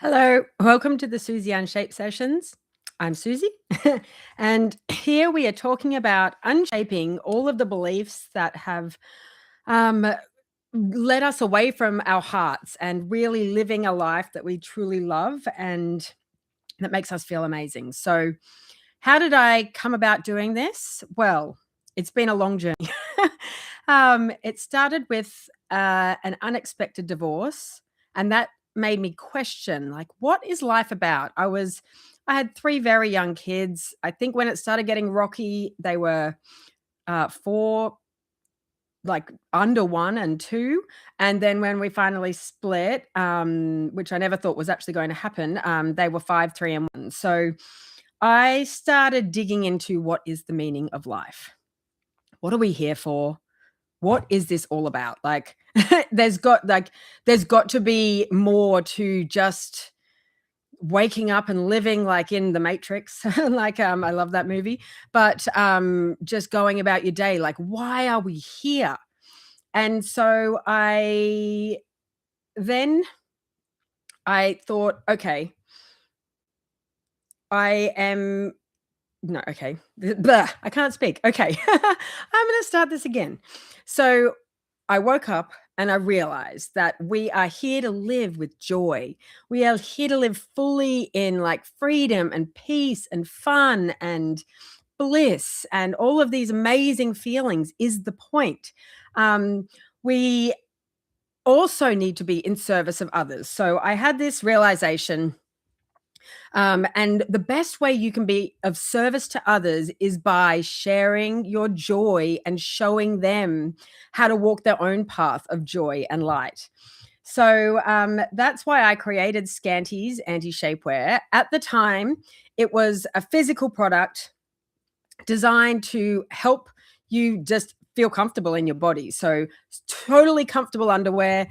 Hello, welcome to the Susie Unshaped sessions. I'm Susie, and here we are talking about unshaping all of the beliefs that have um, led us away from our hearts and really living a life that we truly love and that makes us feel amazing. So, how did I come about doing this? Well, it's been a long journey. It started with an unexpected divorce, and that made me question, like, what is life about? I had three very young kids. I think when it started getting rocky, they were four, like under 1 and 2. And then when we finally split, which I never thought was actually going to happen, they were 5, 3, and 1. So I started digging into what is the meaning of life? What are we here for? What is this all about? Like, there's got to be more to just waking up and living like in the Matrix. I love that movie, but just going about your day. Like, why are we here? And so then I thought, okay, I am no, okay. Blah, I can't speak. Okay. I'm going to start this again. So I woke up and I realized that we are here to live with joy. We are here to live fully in like freedom and peace and fun and bliss and all of these amazing feelings is the point. We also need to be in service of others. So I had this realization, and the best way you can be of service to others is by sharing your joy and showing them how to walk their own path of joy and light. So that's why I created Scanty's anti-shapewear. At the time, it was a physical product designed to help you just feel comfortable in your body. So totally comfortable underwear.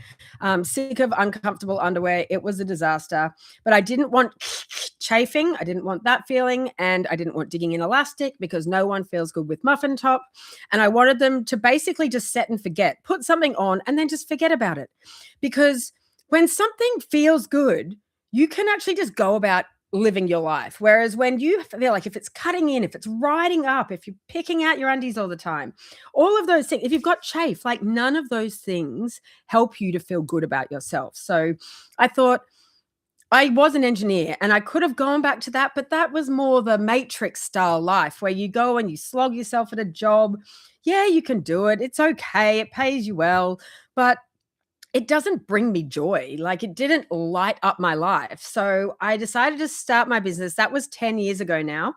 Sick of uncomfortable underwear. It was a disaster. But I didn't want chafing. I didn't want that feeling. And I didn't want digging in elastic because no one feels good with muffin top. And I wanted them to basically just set and forget, put something on and then just forget about it. Because when something feels good, you can actually just go about living your life. Whereas when you feel like if it's cutting in, if it's riding up, if you're picking out your undies all the time, all of those things, if you've got chafe, like none of those things help you to feel good about yourself. So I thought, I was an engineer and I could have gone back to that, but that was more the Matrix style life where you go and you slog yourself at a job. Yeah, you can do it. It's okay. It pays you well, but it doesn't bring me joy. Like, it didn't light up my life. So I decided to start my business. That was 10 years ago now,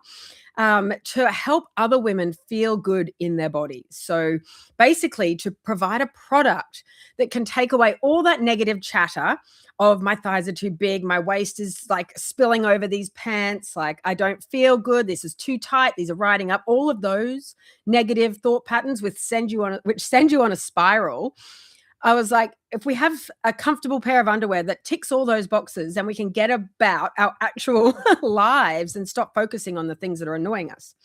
to help other women feel good in their bodies. So basically to provide a product that can take away all that negative chatter of my thighs are too big, my waist is like spilling over these pants, like I don't feel good, this is too tight, these are riding up, all of those negative thought patterns which send you on a spiral. I was like, if we have a comfortable pair of underwear that ticks all those boxes, then we can get about our actual lives and stop focusing on the things that are annoying us.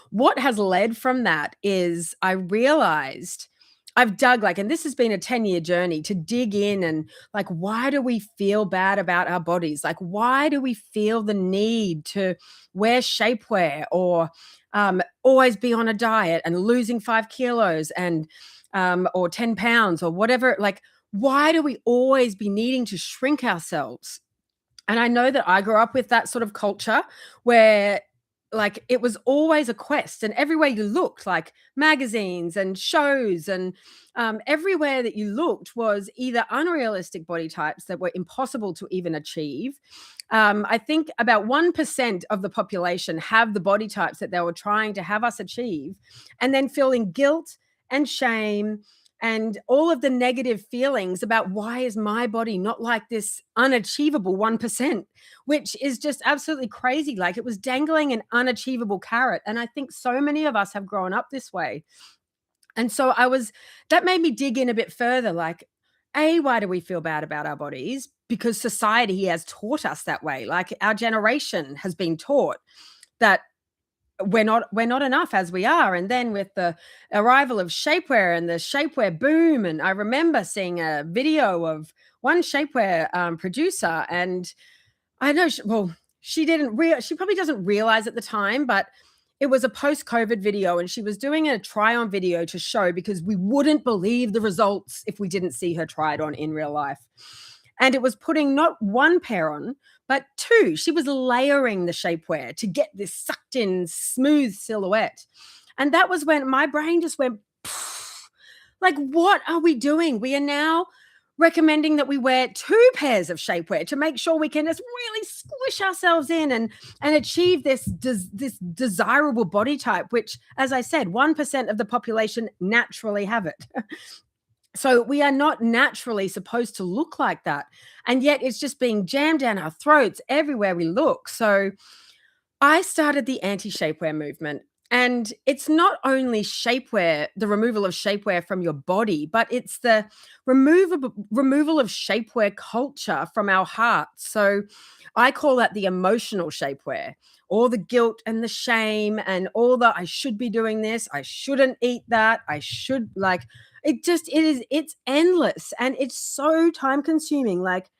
What has led from that is I realized I've dug and this has been a 10-year journey to dig in and like, why do we feel bad about our bodies? Like, why do we feel the need to wear shapewear or always be on a diet and losing 5 kilos and or 10 pounds or whatever? Like, why do we always be needing to shrink ourselves? And I know that I grew up with that sort of culture where like it was always a quest, and everywhere you looked, like magazines and shows and everywhere that you looked was either unrealistic body types that were impossible to even achieve. I think about 1% of the population have the body types that they were trying to have us achieve, and then feeling guilt and shame and all of the negative feelings about why is my body not like this unachievable 1%, which is just absolutely crazy. Like, it was dangling an unachievable carrot. And I think so many of us have grown up this way. And so that made me dig in a bit further. Like, why do we feel bad about our bodies? Because society has taught us that way. Like, our generation has been taught that we're not enough as we are. And then with the arrival of shapewear and the shapewear boom, and I remember seeing a video of one shapewear producer, and I know she probably doesn't realize at the time, but it was a post-COVID video, and she was doing a try-on video to show, because we wouldn't believe the results if we didn't see her try it on in real life. And it was putting not one pair on, but two. She was layering the shapewear to get this sucked in, smooth silhouette. And that was when my brain just went, like, what are we doing? We are now recommending that we wear two pairs of shapewear to make sure we can just really squish ourselves in and achieve this desirable body type, which, as I said, 1% of the population naturally have it. So we are not naturally supposed to look like that. And yet it's just being jammed down our throats everywhere we look. So I started the anti-shapewear movement. And it's not only shapewear, the removal of shapewear from your body, but it's the removal of shapewear culture from our hearts. So I call that the emotional shapewear, all the guilt and the shame and all the I should be doing this, I shouldn't eat that, I should, like, it's endless, and it's so time consuming. Like,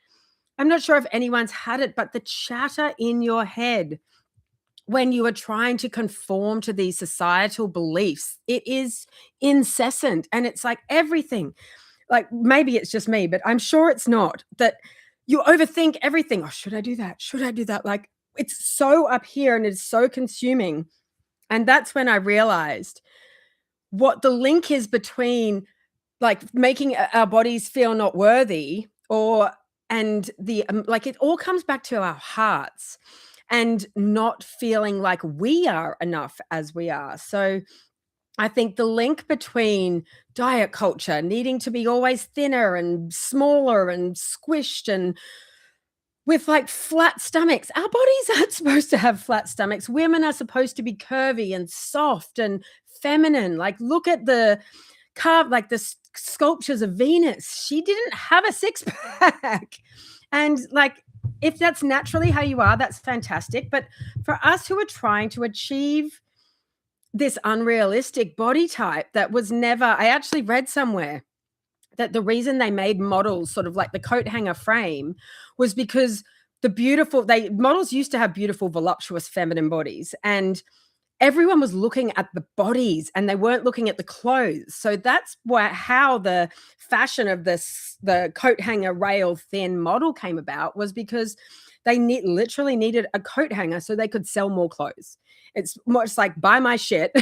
I'm not sure if anyone's had it, but the chatter in your head when you are trying to conform to these societal beliefs, it is incessant. And it's like everything, like, maybe it's just me, but I'm sure it's not, that you overthink everything. Oh, should I do that? Should I do that? Like, it's so up here and it's so consuming. And that's when I realized what the link is between, like, making our bodies feel not worthy, and the like, it all comes back to our hearts and not feeling like we are enough as we are. So I think the link between diet culture, needing to be always thinner and smaller and squished, and with like flat stomachs. Our bodies aren't supposed to have flat stomachs. Women are supposed to be curvy and soft and feminine. Like, look at the like the sculptures of Venus. She didn't have a six pack. And like, if that's naturally how you are, that's fantastic. But for us who are trying to achieve this unrealistic body type that was never, I actually read somewhere that the reason they made models sort of like the coat hanger frame was because models used to have beautiful, voluptuous, feminine bodies, and everyone was looking at the bodies and they weren't looking at the clothes. So that's how the fashion of the coat hanger rail thin model came about, was because they literally needed a coat hanger so they could sell more clothes. It's much like, buy my shit.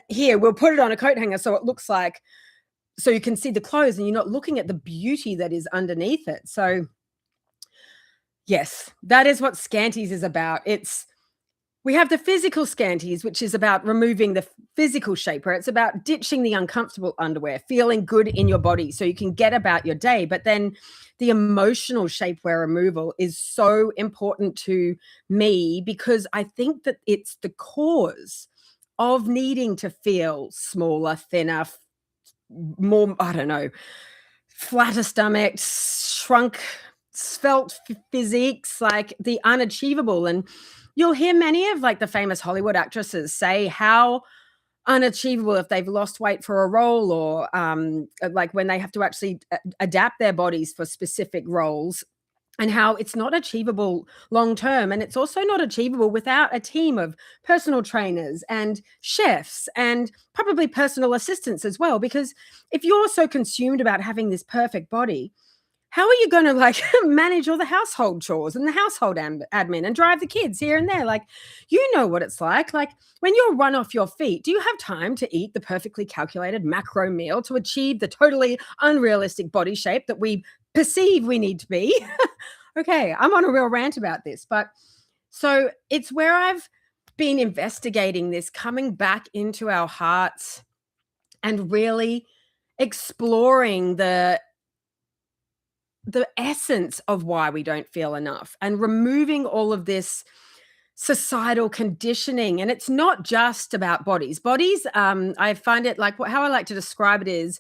Here, we'll put it on a coat hanger so it looks like, so you can see the clothes and you're not looking at the beauty that is underneath it. So yes, that is what Scanties is about. We have the physical Scanties, which is about removing the physical shapewear. It's about ditching the uncomfortable underwear, feeling good in your body so you can get about your day. But then the emotional shapewear removal is so important to me, because I think that it's the cause of needing to feel smaller, thinner, more, I don't know, flatter stomachs, shrunk, svelte physiques, like the unachievable. And you'll hear many of like the famous Hollywood actresses say how unachievable if they've lost weight for a role, or like when they have to actually adapt their bodies for specific roles, and how it's not achievable long term. And it's also not achievable without a team of personal trainers and chefs and probably personal assistants as well. Because if you're so consumed about having this perfect body, how are you going to like manage all the household chores and the household admin and drive the kids here and there? Like, you know what it's like. Like, when you're run off your feet, do you have time to eat the perfectly calculated macro meal to achieve the totally unrealistic body shape that we perceive we need to be? Okay, I'm on a real rant about this. But so it's where I've been investigating this, coming back into our hearts and really exploring the essence of why we don't feel enough, and removing all of this societal conditioning. And it's not just about bodies. I find it like, how I like to describe it is,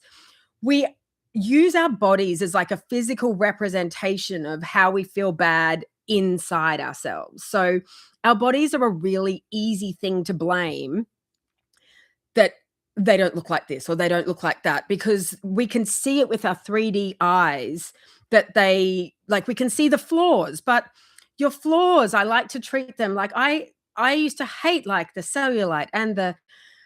we use our bodies as like a physical representation of how we feel bad inside ourselves. So our bodies are a really easy thing to blame that they don't look like this or they don't look like that, because we can see it with our 3D eyes that we can see the flaws. But your flaws, I like to treat them like I used to hate like the cellulite and the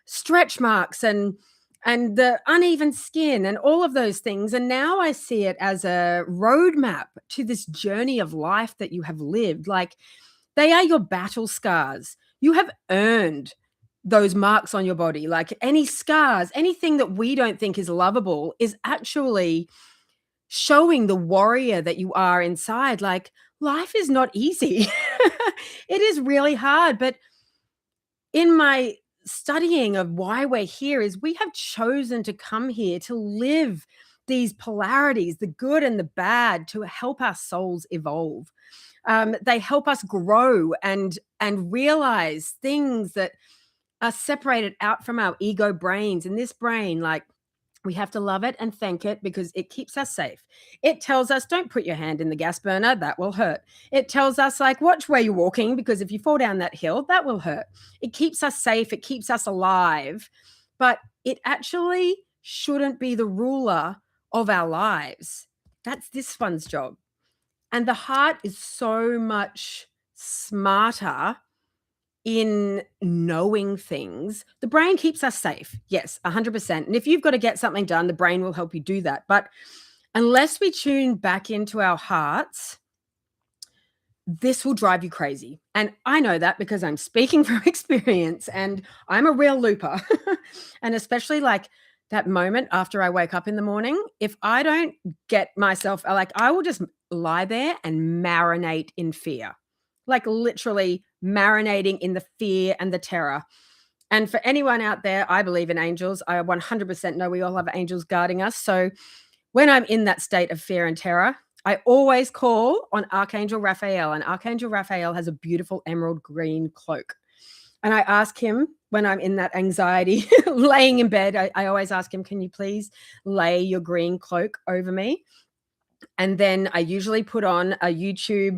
stretch marks and the uneven skin and all of those things. And now I see it as a roadmap to this journey of life that you have lived. Like, they are your battle scars. You have earned those marks on your body. Like, any scars, anything that we don't think is lovable is actually showing the warrior that you are inside. Like, life is not easy. It is really hard. But in my studying of why we're here is we have chosen to come here to live these polarities, the good and the bad, to help our souls evolve. They help us grow and realize things that are separated out from our ego brains. And this brain, like, we have to love it and thank it because it keeps us safe. It tells us, don't put your hand in the gas burner, that will hurt. It tells us, like, watch where you're walking because if you fall down that hill, that will hurt. It keeps us safe. It keeps us alive. But it actually shouldn't be the ruler of our lives. That's this one's job. And the heart is so much smarter in knowing things. The brain keeps us safe. Yes, 100%. And if you've got to get something done, the brain will help you do that. But unless we tune back into our hearts, this will drive you crazy. And I know that because I'm speaking from experience and I'm a real looper. And especially like that moment after I wake up in the morning, if I don't get myself, like, I will just lie there and marinate in fear, like literally marinating in the fear and the terror. And for anyone out there, I believe in angels. I 100% know we all have angels guarding us. So when I'm in that state of fear and terror, I always call on Archangel Raphael. And Archangel Raphael has a beautiful emerald green cloak. And I ask him when I'm in that anxiety, laying in bed, I always ask him, can you please lay your green cloak over me? And then I usually put on a YouTube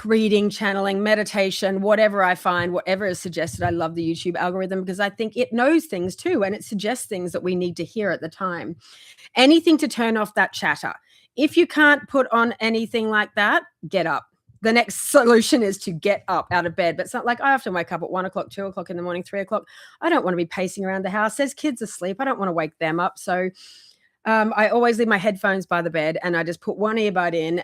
reading, channeling, meditation, whatever I find, whatever is suggested. I love the YouTube algorithm because I think it knows things too, and it suggests things that we need to hear at the time. Anything to turn off that chatter. If you can't put on anything like that, get up. The next solution is to get up out of bed. But it's not like I often wake up at 1 o'clock, 2 o'clock in the morning, 3 o'clock. I don't want to be pacing around the house. There's kids asleep. I don't want to wake them up. So I always leave my headphones by the bed and I just put one earbud in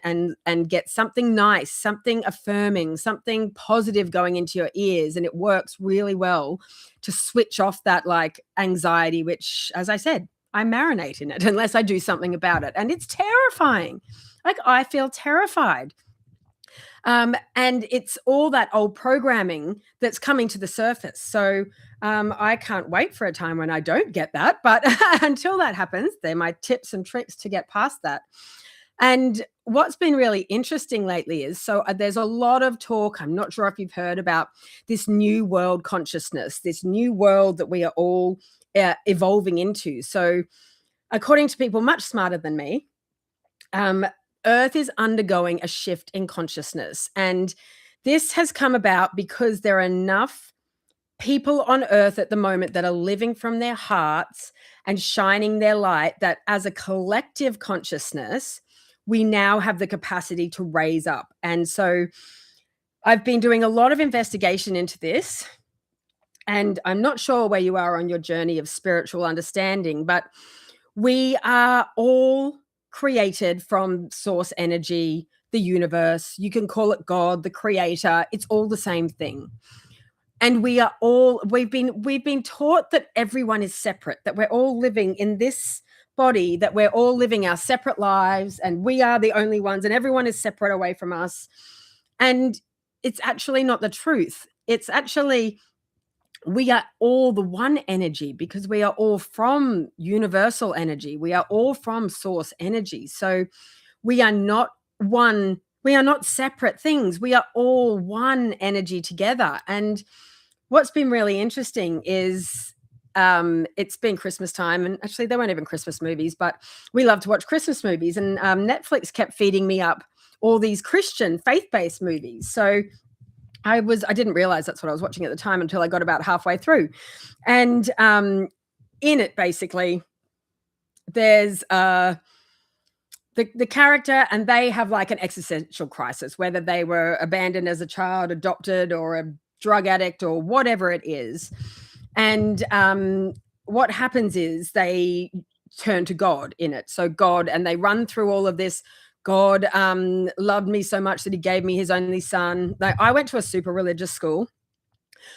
and get something nice, something affirming, something positive going into your ears. And it works really well to switch off that like anxiety, which, as I said, I marinate in it unless I do something about it. And it's terrifying. Like, I feel terrified. And it's all that old programming that's coming to the surface. So I can't wait for a time when I don't get that. But until that happens, they're my tips and tricks to get past that. And what's been really interesting lately is, so there's a lot of talk, I'm not sure if you've heard about this new world consciousness, this new world that we are all evolving into. So according to people much smarter than me, Earth is undergoing a shift in consciousness. And this has come about because there are enough people on Earth at the moment that are living from their hearts and shining their light that as a collective consciousness, we now have the capacity to raise up. And so I've been doing a lot of investigation into this. And I'm not sure where you are on your journey of spiritual understanding, but we are all created from source energy, the universe. You can call it God, the creator. It's all the same thing. And we've been taught that everyone is separate, that we're all living in this body, that we're all living our separate lives and we are the only ones and everyone is separate away from us. And it's actually not the truth. It's actually, we are all the one energy because we are all from universal energy. We are all from source energy. So we are not one, we are not separate things. We are all one energy together. And what's been really interesting is it's been Christmas time, and actually they weren't even Christmas movies, but we love to watch Christmas movies. And Netflix kept feeding me up all these Christian faith-based movies. So I didn't realize that's what I was watching at the time until I got about halfway through. And in it, basically, there's the character, and they have like an existential crisis, whether they were abandoned as a child, adopted, or a drug addict, or whatever it is. And what happens is they turn to God in it. So God, and they run through all of this. God loved me so much that he gave me his only son. I went to a super religious school.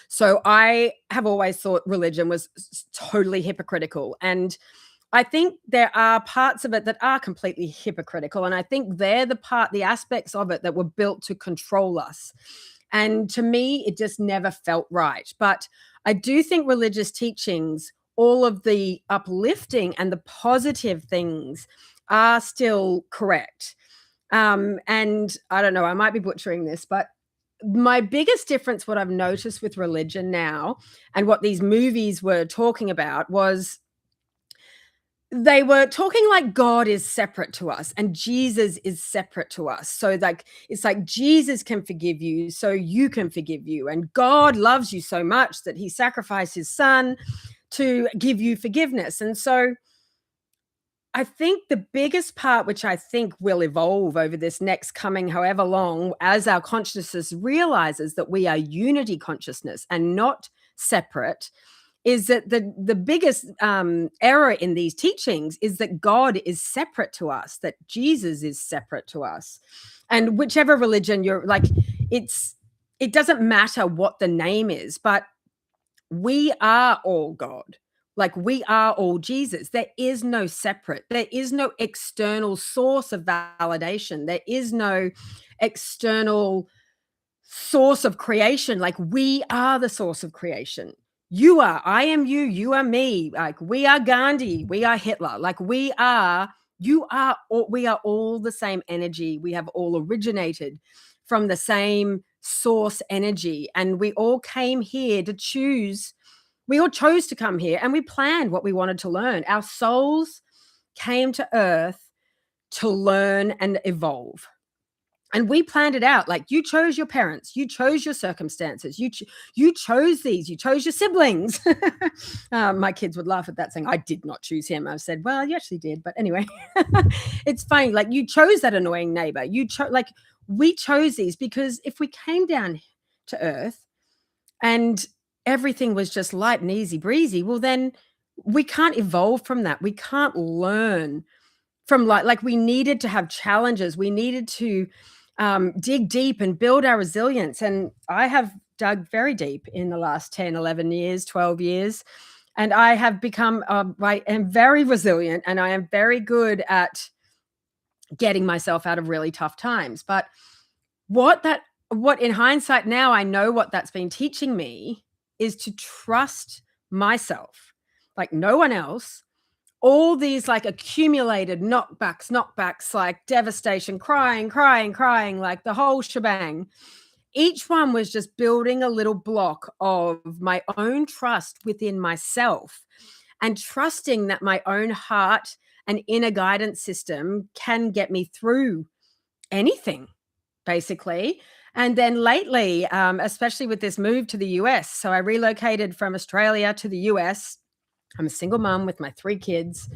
So I have always thought religion was totally hypocritical. And I think there are parts of it that are completely hypocritical. And I think they're the aspects of it that were built to control us. And to me, it just never felt right. But I do think religious teachings, all of the uplifting and the positive things, are still correct. And I don't know, I might be butchering this, but my biggest difference, what I've noticed with religion now and what these movies were talking about, was they were talking like God is separate to us and Jesus is separate to us. So like, it's like Jesus can forgive you, so you can forgive you. And God loves you so much that he sacrificed his son to give you forgiveness. And so I think the biggest part, which I think will evolve over this next coming however long, as our consciousness realizes that we are unity consciousness and not separate, is that the biggest error in these teachings is that God is separate to us, that Jesus is separate to us. And whichever religion you're like, it doesn't matter what the name is, but we are all God. Like, we are all Jesus. There is no separate. There is no external source of validation. There is no external source of creation. Like, we are the source of creation. You are, I am you, you are me. Like, we are Gandhi, we are Hitler. Like, we are all the same energy. We have all originated from the same source energy. And we all came here to choose. We all chose to come here, and we planned what we wanted to learn. Our souls came to Earth to learn and evolve. And we planned it out. Like, you chose your parents, you chose your circumstances, you chose these, you chose your siblings. My kids would laugh at that, saying, I did not choose him. I said, well, you actually did. But anyway, it's funny. Like, you chose that annoying neighbor. We chose these because if we came down to Earth and everything was just light and easy breezy, well, then we can't evolve from that. We can't learn from like we needed to have challenges. We needed to dig deep and build our resilience. And I have dug very deep in the last 10, 11 years, 12 years. And I have become, I am very resilient, and I am very good at getting myself out of really tough times. But what in hindsight now, I know what that's been teaching me is to trust myself, like no one else. All these like accumulated knockbacks, like devastation, crying, like the whole shebang. Each one was just building a little block of my own trust within myself, and trusting that my own heart and inner guidance system can get me through anything, basically. And then lately, especially with this move to the US, so I relocated from Australia to the US. I'm a single mom with my 3 kids,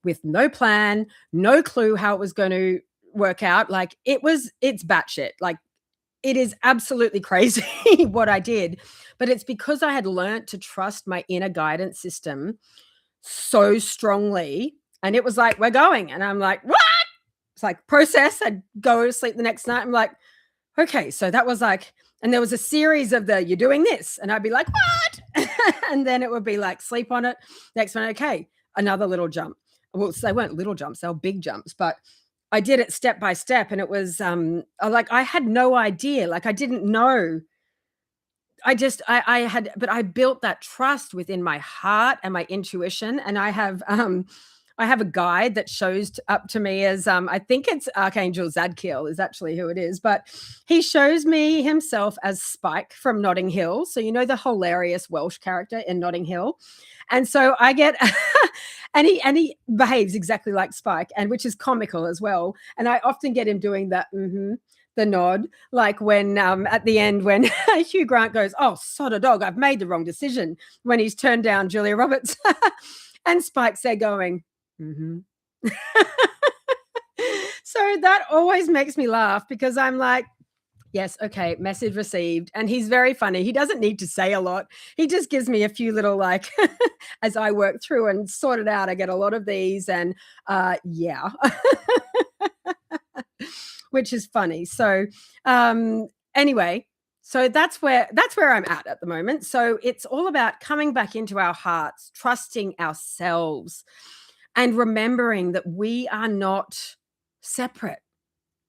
with no plan, no clue how it was going to work out. Like, it's batshit. Like, it is absolutely crazy what I did. But it's because I had learned to trust my inner guidance system so strongly. And it was like, we're going. And I'm like, what? It's like process. I'd go to sleep the next night. I'm like, okay. So that was like, and there was a series of you're doing this. And I'd be like, what? And then it would be like, sleep on it. Next one, okay, another little jump. Well, they weren't little jumps, they were big jumps, but I did it step by step. And it was like, I had no idea. Like, I didn't know. But I built that trust within my heart and my intuition. And I have a guide that shows up to me as, I think it's Archangel Zadkiel is actually who it is, but he shows me himself as Spike from Notting Hill. So, you know, the hilarious Welsh character in Notting Hill. And so I get and he behaves exactly like Spike, and which is comical as well. And I often get him doing that the nod, like when at the end when Hugh Grant goes, "Oh, sod a dog, I've made the wrong decision," when he's turned down Julia Roberts. And Spike's there going, mm-hmm. So that always makes me laugh because I'm like, yes, okay, message received. And he's very funny. He doesn't need to say a lot. He just gives me a few little like as I work through and sort it out. I get a lot of these and yeah. Which is funny. So anyway, so that's where I'm at the moment. So it's all about coming back into our hearts, trusting ourselves, and remembering that we are not separate.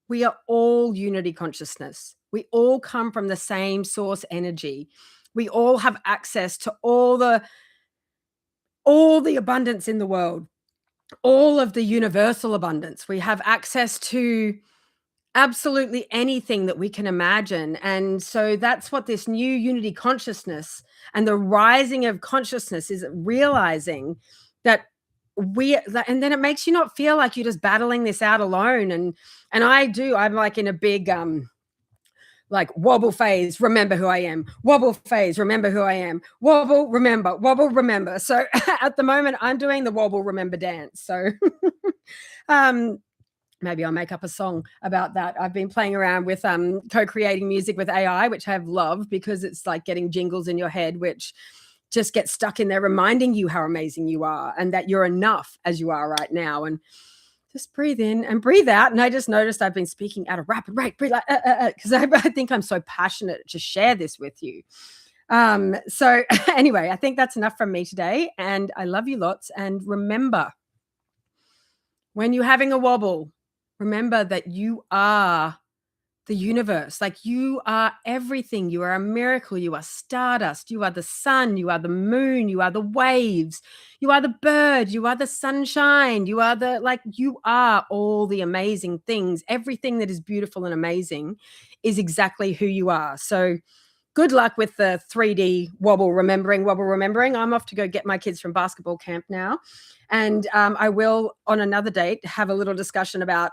We are all unity consciousness. We all come from the same source energy. We all have access to all the abundance in the world, all of the universal abundance. We have access to absolutely anything that we can imagine. And so that's what this new unity consciousness and the rising of consciousness is, realizing that and then it makes you not feel like you're just battling this out alone. And I'm like in a big like wobble phase, remember who I am, wobble phase, remember who I am, wobble, remember. So at the moment I'm doing the wobble remember dance. So maybe I'll make up a song about that. I've been playing around with co-creating music with AI, which I've loved because it's like getting jingles in your head, which just get stuck in there, reminding you how amazing you are and that you're enough as you are right now. And just breathe in and breathe out. And I just noticed I've been speaking at a rapid rate, breathe like, because I think I'm so passionate to share this with you. So anyway, I think that's enough from me today. And I love you lots. And remember, when you're having a wobble, remember that you are the universe. Like, you are everything. You are a miracle. You are stardust. You are the sun. You are the moon. You are the waves. You are the bird. You are the sunshine. You are you are all the amazing things. Everything that is beautiful and amazing is exactly who you are. So good luck with the 3D wobble remembering. I'm off to go get my kids from basketball camp now. And I will, on another date, have a little discussion about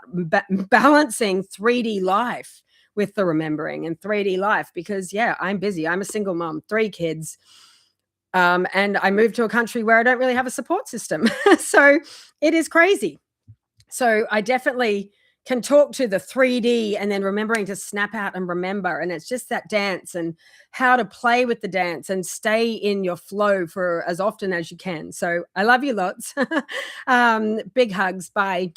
balancing 3D life with the remembering and 3D life. Because, yeah, I'm busy. I'm a single mom, 3 kids. And I moved to a country where I don't really have a support system. So it is crazy. So I definitely can talk to the 3D and then remembering to snap out and remember. And it's just that dance and how to play with the dance and stay in your flow for as often as you can. So I love you lots. Big hugs. Bye.